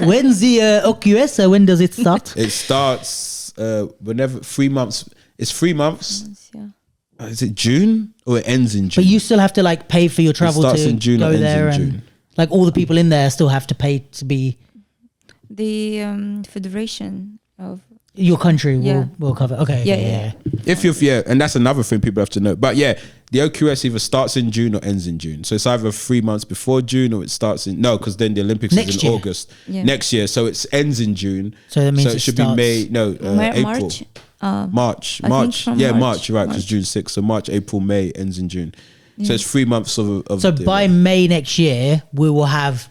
When's the OQS? When does it start? It starts whenever 3 months. It's 3 months. Yeah. Is it June or it ends in June? But you still have to like pay for your travel starts to in June, go it ends there, in and June. like all the people in there still have to pay to be. The federation of Your country Yeah. will cover. Okay. Yeah. If you're and that's another thing people have to know. But yeah, the OQS either starts in June or ends in June. So it's either 3 months before June or it starts in because then the Olympics Next is in year. August Yeah. next year. So it ends in June. So that means it it should starts- be April. March. March. I think from Yeah, March. March. You're right, because March. June 6th. So March, April, May ends in June. So it's 3 months of So the by event May next year, we will have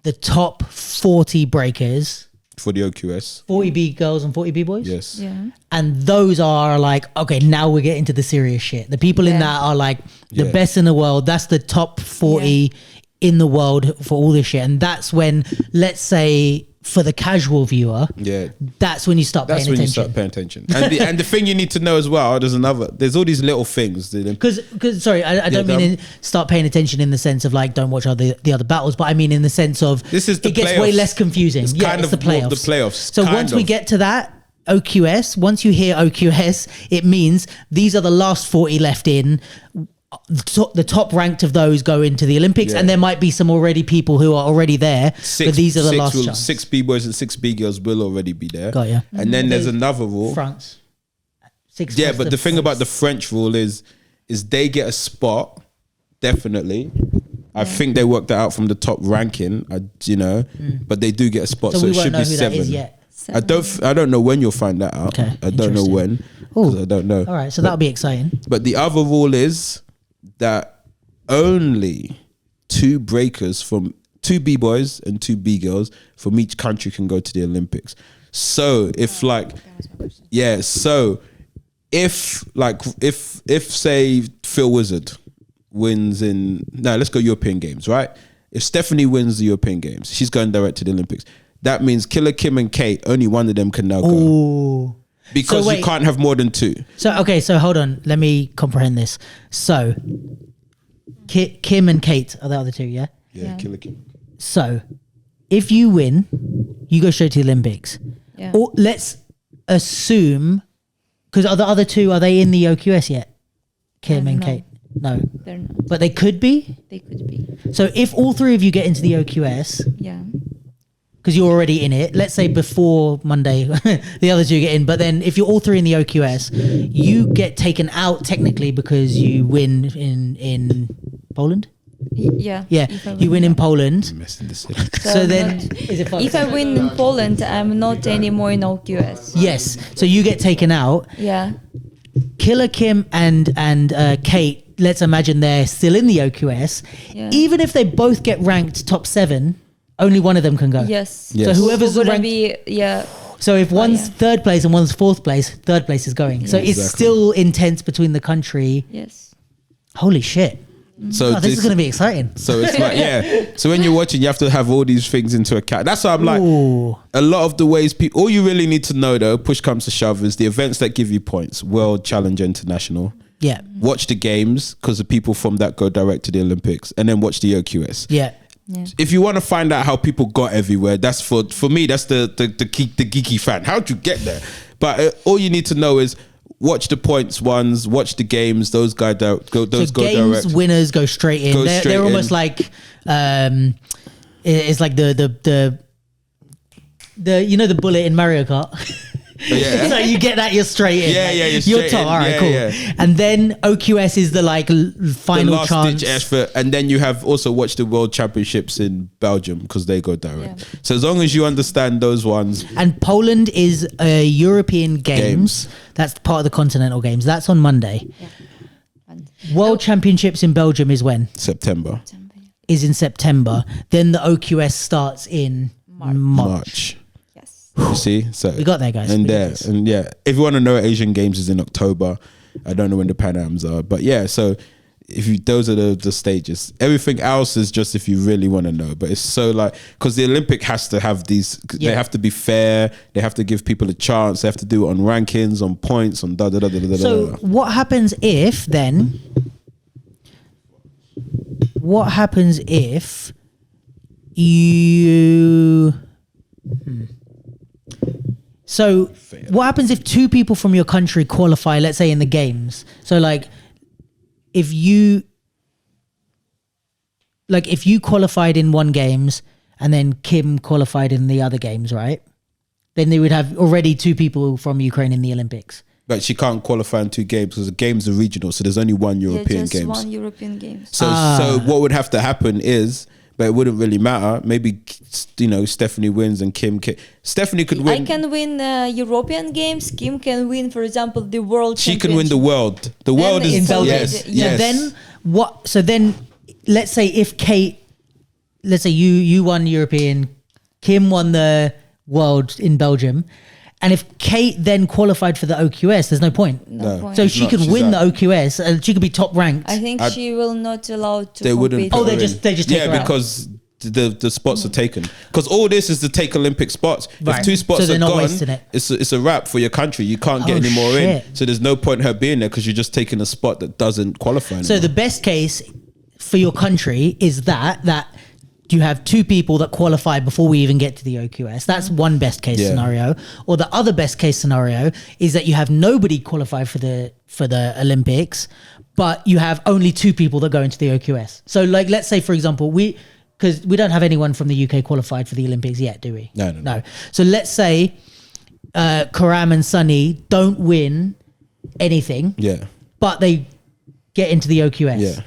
the top 40 breakers, for the OQS. 40 B girls and 40 B boys. Yes. Yeah. And those are like, okay, now we're getting to the serious shit. The people in Yeah. that are like the Yeah. best in the world. That's the top 40 in the world for all this shit. And that's when, let's say, for the casual viewer, Yeah. that's when you start That's paying when you attention. start paying attention. And the thing you need to know as well, there's all these little things. Because sorry, I don't Yeah, mean start paying attention in the sense of like don't watch the other battles, but I mean in the sense of This is the it gets way playoffs. less confusing. It's yeah, kind it's of the more playoffs. the playoffs, So kind once we of. get to that OQS, once you hear OQS, it means these are the last 40 left in. The top ranked of those go into the Olympics, Yeah. and there might be some already people who are already there, but these are the last chance. 6 B boys and 6 B girls will already be there. Got ya. And then there's another rule. France. Six Yeah, plus but the thing about the French rule is they get a spot, definitely. I think they worked that out from the top ranking, but they do get a spot, So so we it won't should know be who 7. that is yet. I don't know when you'll find that out. Okay, I don't know interesting. when. 'Cause Ooh. I don't know. All right, so that'll be exciting. But the other rule is that only 2 breakers from 2 B boys and 2 B girls from each country can go to the Olympics. So if if say Phil Wizard wins let's go European Games, right? If Stephanie wins the European Games, she's going direct to the Olympics. That means Killer Kim and Kate, only one of them can now go. Ooh. Because So you wait. can't have more than 2. So hold on, let me comprehend this. So Kim and Kate are the other 2, yeah? Yeah. Killer Kim. So if you win, you go straight to the Olympics. Yeah. Or let's assume, because are the other 2, are they in the OQS yet? Kim and No. Kate? No. They're not. But they could be? They could be. So if all 3 of you get into the OQS, Yeah. because you're already in it, let's say before Monday, the other 2 get in, but then if you're all 3 in the OQS, you get taken out technically because you win in Poland? Yeah. Yeah, If I you win in Poland. Messing this up. So I'm then, not- is it fun? if I win in Poland, I'm not anymore in OQS. Yes, so you get taken out. Yeah. Killer Kim and Kate, let's imagine they're still in the OQS. Yeah. Even if they both get ranked top 7, only one of them can go. Yes. Yes. So whoever's Who's gonna ranked, be so if one's yeah. 3rd place and one's 4th place, 3rd place is going. So Yeah. it's Exactly. still intense between the country. yes. Holy shit. So Oh, this is going to be exciting. So it's like, yeah. So when you're watching, you have to have all these things into account. That's why I'm like, Ooh. a lot of the ways people, all you really need to know though, push comes to shove, is the events that give you points. World, Challenge, International. Yeah. Watch the games because the people from that go direct to the Olympics, and then watch the OQS. Yeah. Yeah. If you want to find out how people got everywhere, that's for me. That's the geeky fan. How'd you get there? But all you need to know is watch the points ones, watch the games. Those go So go games direct. winners go straight in. Go They're straight almost in. like it's like the the bullet in Mario Kart. Yeah. So you get that, you're straight in. Yeah, like, yeah, you're you're straight top. in. All right, Yeah, cool. yeah. And then OQS is the like final the last chance. ditch effort, and then you have also watched the World Championships in Belgium because they go direct. Yeah. So as long as you understand those ones, And Poland is a European games. That's part of the Continental Games. That's on Monday. Yeah. And World Championships in Belgium is when? September, Is in September. Then the OQS starts in March. March. yes. You see, so We got there, guys. And We got there, this. and yeah. If you want to know, Asian Games is in October. I don't know when the Pan Ams are, but yeah. So if you, those are the stages. Everything else is just if you really want to know. But it's so like because the Olympic has to have these. Yeah. They have to be fair. They have to give people a chance. They have to do it on rankings, on points, on da da da da da. So da. what happens if then? What happens if you? So what happens if two people from your country qualify? Let's say in the games. So like, if you qualified in one games and then Kim qualified in the other games, right? Then they would have already two people from Ukraine in the Olympics. But she can't qualify in 2 games because the games are regional. So there's only one European just games. one European Games. So what would have to happen is, but it wouldn't really matter. Maybe Stephanie wins and Kim. Stephanie could win. I can win European Games. Kim can win, for example, the World. She can win the world. The Then world is in Belgium. yes, Yeah. yes. Then what? So then, let's say if Kate, let's say you won European, Kim won the world in Belgium, and if Kate then qualified for the OQS, there's no point. No No. point. So She's she not- could she's win out. the OQS, and she could be top ranked. I think she will not allow to. They wouldn't. compete. put Oh, they her just- in. they just take her yeah out. because the spots are taken. Because all this is to take Olympic spots. Right. If 2 spots So they're are not gone, wasting it. it's a wrap for your country. You can't get Oh, any more in. shit. So there's no point in her being there because you're just taking a spot that doesn't qualify. So anymore. the best case for your country is that you have 2 people that qualify before we even get to the OQS. That's one best case Yeah. scenario. Or the other best case scenario is that you have nobody qualify for the Olympics, but you have only 2 people that go into the OQS. So like, let's say for example, because we don't have anyone from the UK qualified for the Olympics yet, do we? No. So let's say Karam and Sunny don't win anything, yeah, but they get into the OQS. yeah.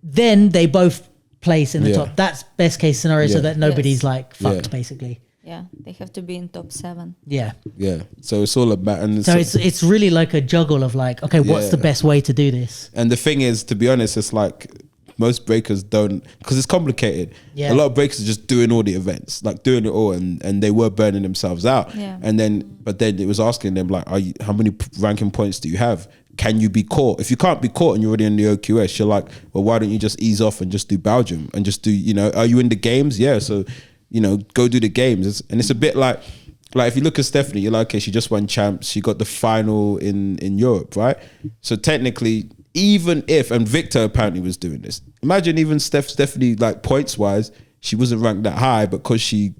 Then they both place in the Yeah. top. That's best case scenario, so Yeah. that nobody's Yes. like fucked, Yeah. basically. Yeah, they have to be in top 7. Yeah. Yeah, so it's all about and So it's really like a juggle of like, okay, what's Yeah. the best way to do this? and the thing is, to be honest, it's like most breakers don't because it's complicated. Yeah. A lot of breakers are just doing all the events, like doing it all, and they were burning themselves out. Yeah. And then, but then it was asking them like, how many ranking points do you have? Can you be caught? If you can't be caught and you're already in the OQS, you're like, well, why don't you just ease off and just do Belgium and just do, are you in the games? Yeah, so go do the games. And it's a bit like if you look at Stephanie, you're like, okay, she just won champs. She got the final in Europe, right? So technically, even if, and Victor apparently was doing this. Imagine even Stephanie, like points wise, she wasn't ranked that high, but because she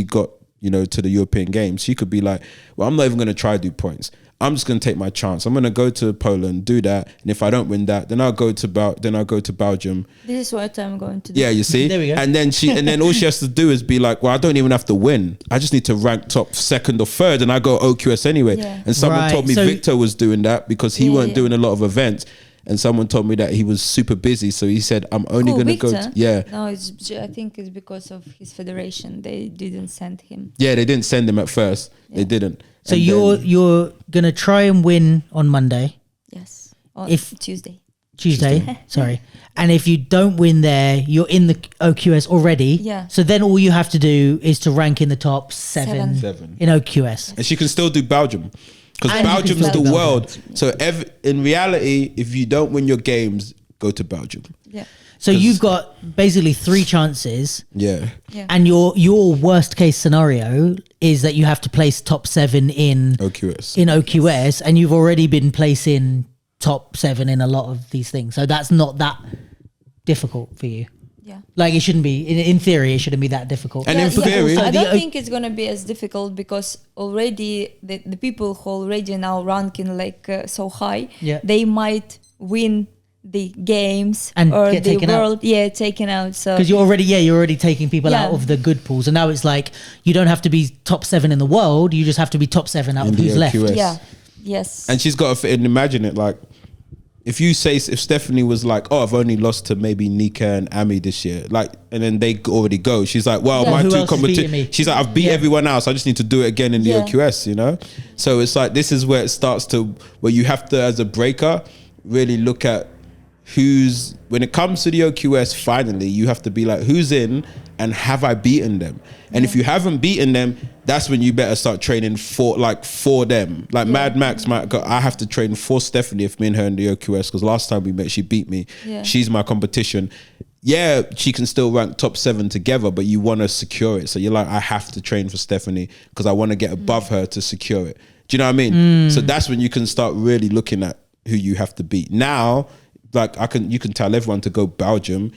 got to the European Games, she could be like, well, I'm not even going to try to do points. I'm just going to take my chance. I'm going to go to Poland, do that, and if I don't win that, then I'll go to Belgium. This is what I'm going to do. Yeah, you see. There we go. And then all she has to do is be like, well, I don't even have to win. I just need to rank top 2nd or 3rd, and I go OQS anyway. Yeah. And someone Right, told me so- Victor was doing that because he Yeah, weren't yeah. doing a lot of events. And someone told me that he was super busy, so he said, "I'm only Who, going to go." Victor? Yeah, No, I think it's because of his federation. They didn't send him. yeah. They didn't send him at first. They didn't. So And you're gonna try and win on Monday, Yes. On If- Tuesday. Tuesday. Sorry. And if you don't win there, you're in the OQS already. Yeah. So then all you have to do is to rank in the top 7 Seven. in OQS. and she can still do Belgium because And you can Belgium's still the do world. So in reality, if you don't win your games, go to Belgium. Yeah. So you've got basically 3 chances. Yeah, Yeah. And your worst case scenario is that you have to place top 7 in OQS, and you've already been placing top 7 in a lot of these things. So that's not that difficult for you. Yeah. Like it shouldn't be. In theory, it shouldn't be that difficult. And in theory- also I the don't think it's gonna be as difficult because already the people who already now ranking like so high, Yeah. they might win the games And or get the taken out. world, taken out. So Because you're already taking people Yeah. out of the good pools, and now it's like you don't have to be top 7 in the world. You just have to be top 7 out In of the who's left. OQS. yeah, yes, And she's got to fit and imagine it like if Stephanie was like, oh, I've only lost to maybe Nika and Ami this year, like, and then they already go. She's like, well, Yeah. my Who two else is beating me? She's like, I've beat Yeah. everyone else. I just need to do it again in the Yeah. OQS, you know? So it's like, this is where it starts to, where you have to, as a breaker, really look at when it comes to the OQS, finally, you have to be like, who's in and have I beaten them? And if you haven't beaten them, that's when you better start training for them. Like Mad Max, I have to train for Stephanie if me and her in the OQS, because last time we met, she beat me. Yeah. She's my competition. Yeah, she can still rank top 7 together, but you want to secure it. So you're like, I have to train for Stephanie because I want to get above her to secure it. Do you know what I mean? So that's when you can start really looking at who you have to beat. Now, like you can tell everyone to go Belgium,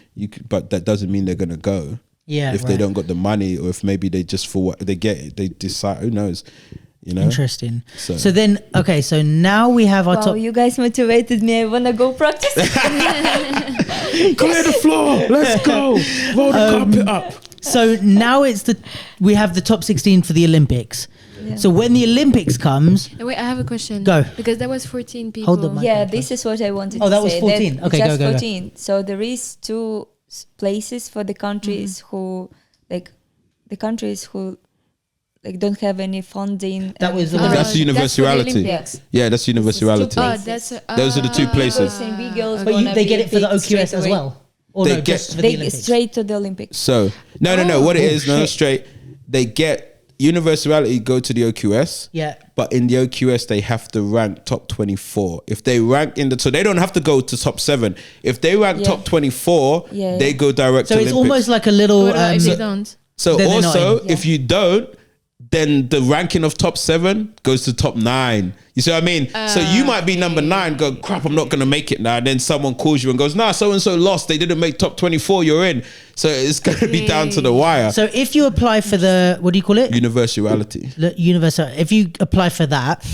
but that doesn't mean they're gonna go. Yeah, if they don't got the money, or if maybe they just for what they get it, they decide. Who knows? You know. Interesting. So- So then, okay, so now we have our wow, top. you guys motivated me. I wanna go practice. Clear the floor. Let's go. Roll the carpet up. So now we have the top 16 for the Olympics. Yeah. So when the Olympics comes, Wait, I have a question. Go. Because that was 14 people. Hold the mic. Yeah, this is what I wanted to say. Oh, that was 14. That Okay, just go. 14. So there is two places for the countries who, like, don't have any funding. That was the and- one- That's the for the universality. Olympics. Yeah, that's universality. Oh, places. that's Those are the two places. Girls and big girls but gonna they be get it for the picked straight OQS as away. well, or They no, get- just for the They Olympics. straight to the Olympics. So no. What it is? No, shit. straight. They get universality. Go to the OQS. Yeah. But in the OQS, they have to rank top 24. If they rank so they don't have to go to top 7. If they rank Yeah. top 24, Yeah, they yeah. go direct So to it's Olympics. almost like a little. What about if they don't? So Then they're not also, in. if you don't, then the ranking of top 7 goes to top 9. You see what I mean? So you might be number 9, go, crap, I'm not going to make it now. And then someone calls you and goes, nah, so-and-so lost. They didn't make top 24. You're in. So it's going to be down to the wire. So if you apply for the, what do you call it? Universality. The universal. If you apply for that,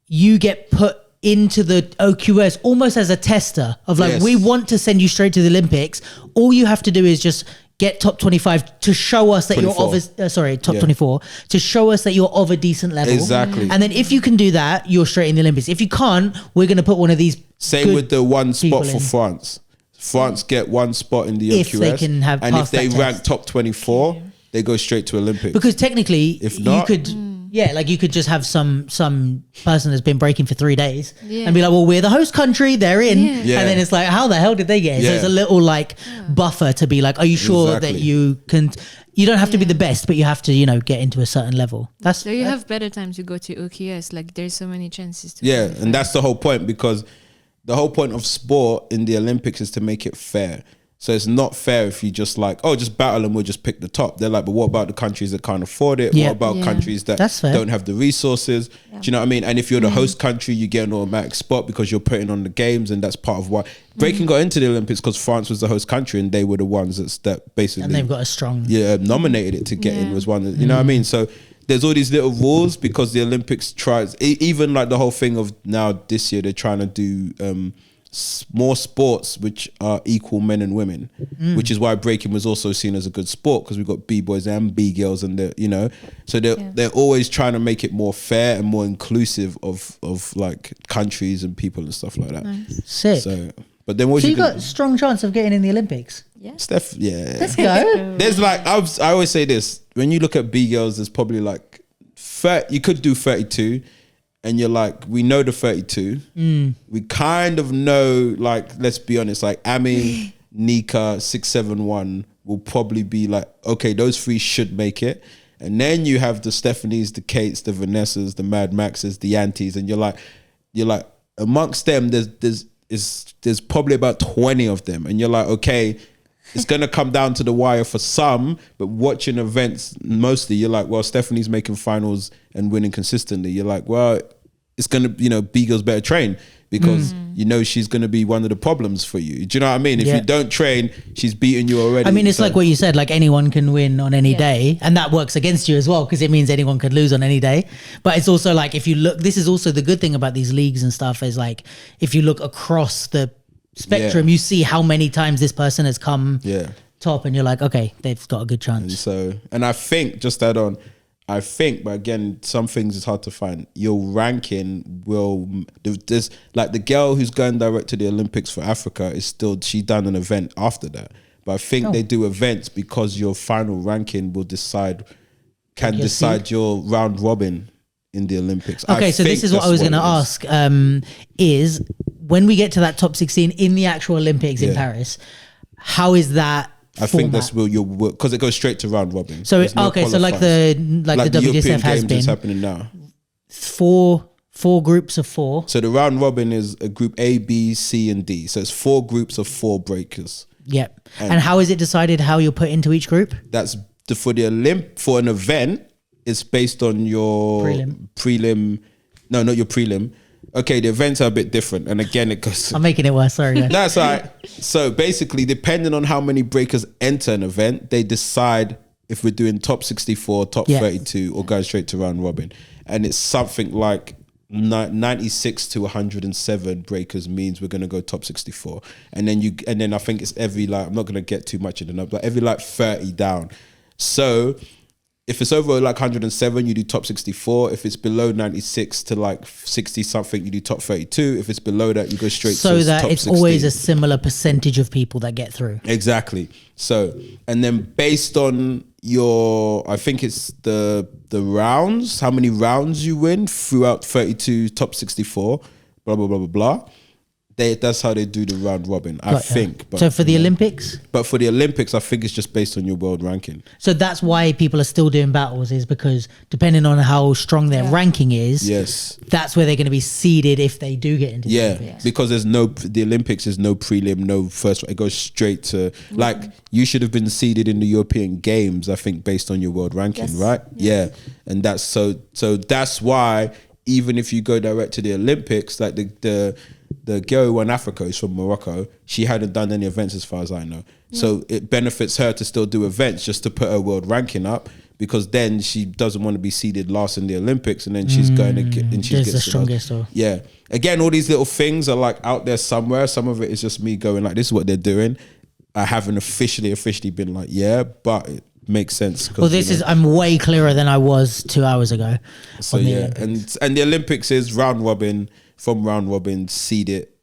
you get put into the OQS almost as a tester of like, Yes. we want to send you straight to the Olympics. All you have to do is just get top 25 to show us that 24. you're of top Yeah. 24 to show us that you're of a decent level. Exactly. And then if you can do that, you're straight in the Olympics. If you can't, we're going to put one of these. Same good with the one spot people for in. France. France get one spot in the If OQS. they can have and if passed they that rank test. top 24, they go straight to Olympics. Because technically, If you not- could, like you could just have some person that's been breaking for 3 days Yeah. and be like, well, we're the host country, they're in, Yeah. Yeah. and then it's like, how the hell did they get it? So Yeah. it's a little like buffer to be like, are you sure that Exactly. you can? You don't have to be the best, but you have to, get into a certain level. That's So you have better time to go to OQS. Like there's so many chances to Yeah, qualify. and that's the whole point, because the whole point of sport in the Olympics is to make it fair. So it's not fair if you just like, oh, just battle and we'll just pick the top. They're like, but what about the countries that can't afford it? Yeah. What about Yeah. countries that That's fair. don't have the resources? Do you know what I mean? And if you're the host country, you get an automatic spot because you're putting on the games, and that's part of why breaking got into the Olympics, because France was the host country and they were the ones that basically and they've got a strong. nominated it to get in, Yeah. was one that, you know what I mean? So there's all these little rules because the Olympics tries, even like the whole thing of now this year, they're trying to do more sports which are equal men and women, which is why breaking was also seen as a good sport, because we've got B-boys and B-girls, and so they're always trying to make it more fair and more inclusive of like countries and people and stuff like that. Sick. So, but then what So you you got a strong chance of getting in the Olympics. Steph, yeah. Let's go. There's like I always say this, when you look at B girls, there's probably like 30, you could do 32, and you're like, we know the 32. We kind of know, like, let's be honest, like Ami, Nika, 671 will probably be like, okay, those 3 should make it. And then you have the Stephanies, the Kates, the Vanessas, the Mad Maxes, the Antis, and you're like amongst them, there's probably about 20 of them, and you're like, okay, it's gonna come down to the wire for some, but watching events mostly, you're like, well, Stephanie's making finals and winning consistently. You're like, well, it's gonna, B girls better train, because she's gonna be one of the problems for you. Do you know what I mean? If Yeah. you don't train, she's beating you already. I mean, it's So- like what you said, like anyone can win on any Yeah. day, and that works against you as well, because it means anyone could lose on any day. But it's also like, if you look, this is also the good thing about these leagues and stuff, is like, if you look across the spectrum, you see how many times this person has come Yeah. top, and you're like, okay, they've got a good And chance. so, and I think, just add on, I think, but again, some things is hard to find. Your ranking will, there's like the girl who's going direct to the Olympics for Africa is still, she done an event after that. But I think they do events because your final ranking will decide, can decide your round robin in the Olympics. Okay, so this is what I was going to ask, is when we get to that top 16 in the actual Olympics in Paris, how is that I think that's where you'll work, because it goes straight to round robin. So okay, so like the WDSF European has Games been is happening now. four groups of 4. So the round robin is a group A, B, C, and D. So it's 4 groups of 4 breakers. Yep. And how is it decided how you're put into each group? That's for an event. It's based on your prelim. No, not your prelim. Okay, the events are a bit different, and again, it goes. I'm making it worse. Sorry, guys. That's all right. So basically, depending on how many breakers enter an event, they decide if we're doing top 64, top 32, or going straight to round robin. And it's something like 96 to 107 breakers means we're going to go top 64. And then I think it's every, like, I'm not going to get too much in the number, but every like 30 down. So if it's over like 107, you do top 64. If it's below 96 to like 60 something, you do top 32. If it's below that, you go straight to top 16. So that it's always a similar percentage of people that get through. Exactly. So, and then based on your, I think it's the rounds, how many rounds you win throughout 32, top 64, blah, blah, blah, blah, blah. That's how they do the round robin, I think. But, so for the Olympics? But for the Olympics, I think it's just based on your world ranking. So that's why people are still doing battles, is because depending on how strong their ranking is, that's where they're going to be seeded if they do get into the Olympics. Because the Olympics is no prelim, no first, it goes straight to, like, you should have been seeded in the European Games, I think, based on your world ranking, right? Yes. Yeah. And that's so that's why even if you go direct to the Olympics, like the girl who won Africa is from Morocco. She hadn't done any events as far as I know. So it benefits her to still do events just to put her world ranking up, because then she doesn't want to be seeded last in the Olympics, and then she's going to get, and she's the strongest. Yeah. Again, all these little things are like out there somewhere. Some of it is just me going like, this is what they're doing. I haven't officially been like, but it makes sense. Well, I'm way clearer than I was 2 hours ago. So yeah, and the Olympics is round robin. From round robin, seed it,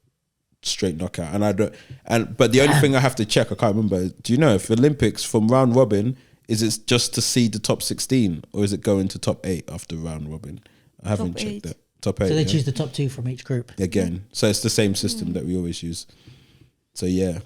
straight knockout. But the only thing I have to check, I can't remember. Do you know if Olympics from round robin, is it just to seed the top 16, or is it going to top 8 after round robin? I haven't checked that. Top 8. So they choose the top 2 from each group again. So it's the same system that we always use. So yeah.